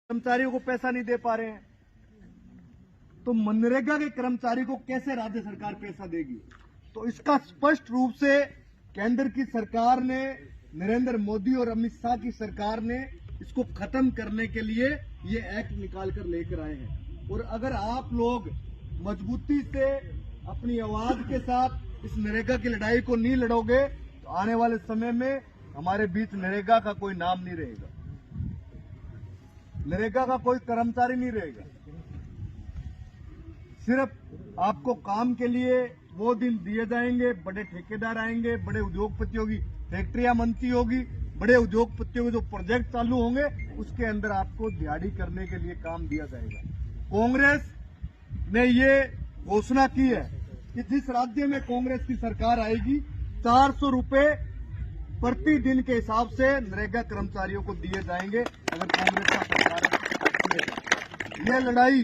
कर्मचारियों को पैसा नहीं दे पा रहे हैं, तो मनरेगा के कर्मचारी को कैसे राज्य सरकार पैसा देगी? तो इसका स्पष्ट रूप से केंद्र की सरकार ने, नरेंद्र मोदी और अमित शाह की सरकार ने इसको खत्म करने के लिए ये एक्ट निकाल कर लेकर आए हैं। और अगर आप लोग मजबूती से अपनी आवाज के साथ इस नरेगा की लड़ाई को नहीं लड़ोगे तो आने वाले समय में हमारे बीच नरेगा का कोई नाम नहीं रहेगा, नरेगा का कोई कर्मचारी नहीं रहेगा। सिर्फ आपको काम के लिए वो दिन दिए जाएंगे, बड़े ठेकेदार आएंगे, बड़े उद्योगपतियों की फैक्ट्रियां बनती होगी, बड़े उद्योगपतियों के जो प्रोजेक्ट चालू होंगे उसके अंदर आपको दिहाड़ी करने के लिए काम दिया जाएगा। कांग्रेस ने ये घोषणा की है कि जिस राज्य में कांग्रेस की सरकार आएगी 400 रुपए प्रतिदिन के हिसाब से नरेगा कर्मचारियों को दिए जाएंगे। अगर कांग्रेस का सरकार, ये लड़ाई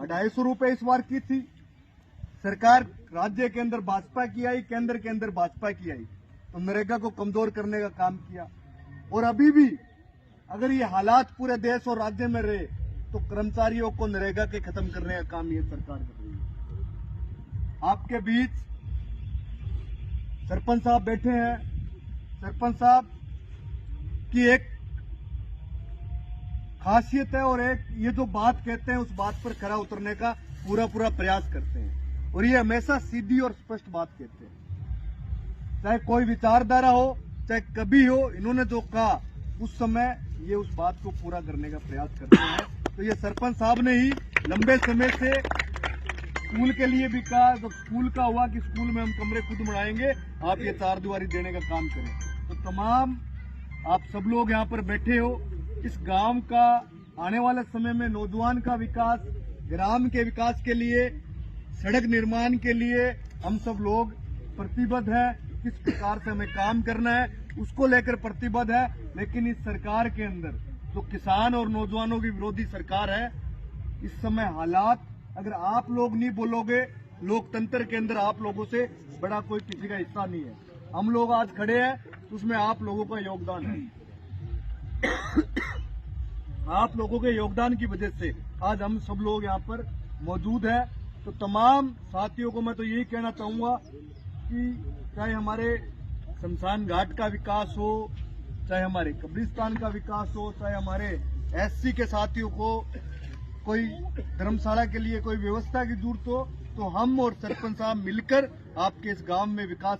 250 रुपए इस बार की थी, सरकार राज्य के अंदर भाजपा की आई, केंद्र के अंदर भाजपा की आई, तो नरेगा को कमजोर करने का काम किया। और अभी भी अगर ये हालात पूरे देश और राज्य में रहे तो कर्मचारियों को नरेगा के खत्म करने का काम ये सरकार कर रही है। आपके बीच सरपंच साहब बैठे हैं, सरपंच साहब की एक खासियत है और एक ये जो बात कहते हैं उस बात पर खरा उतरने का पूरा प्रयास करते हैं और ये हमेशा सीधी और स्पष्ट बात कहते हैं। चाहे कोई विचारधारा हो, चाहे कभी हो, इन्होंने जो कहा उस समय ये उस बात को पूरा करने का प्रयास करते हैं। तो ये सरपंच साहब ने ही लंबे समय से स्कूल के लिए भी कहा, जब स्कूल का हुआ कि स्कूल में हम कमरे खुद बनाएंगे, आप ये चारदीवारी देने का काम करें। तो तमाम आप सब लोग यहाँ पर बैठे हो, इस गांव का आने वाले समय में नौजवान का विकास, ग्राम के विकास के लिए, सड़क निर्माण के लिए हम सब लोग प्रतिबद्ध हैं। किस प्रकार से हमें काम करना है उसको लेकर प्रतिबद्ध है। लेकिन इस सरकार के अंदर जो किसान और नौजवानों की विरोधी सरकार है, इस समय हालात, अगर आप लोग नहीं बोलोगे, लोकतंत्र के अंदर आप लोगों से बड़ा कोई किसी का हिस्सा नहीं है। हम लोग आज खड़े हैं तो उसमें आप लोगों का योगदान है। आप लोगों के योगदान की वजह से आज हम सब लोग यहाँ पर मौजूद हैं। तो तमाम साथियों को मैं तो यही कहना चाहूंगा कि चाहे हमारे शमशान घाट का विकास हो, चाहे हमारे कब्रिस्तान का विकास हो, चाहे हमारे एससी के साथियों को कोई धर्मशाला के लिए कोई व्यवस्था की जरूरत हो, तो हम और सरपंच साहब मिलकर आपके इस गांव में विकास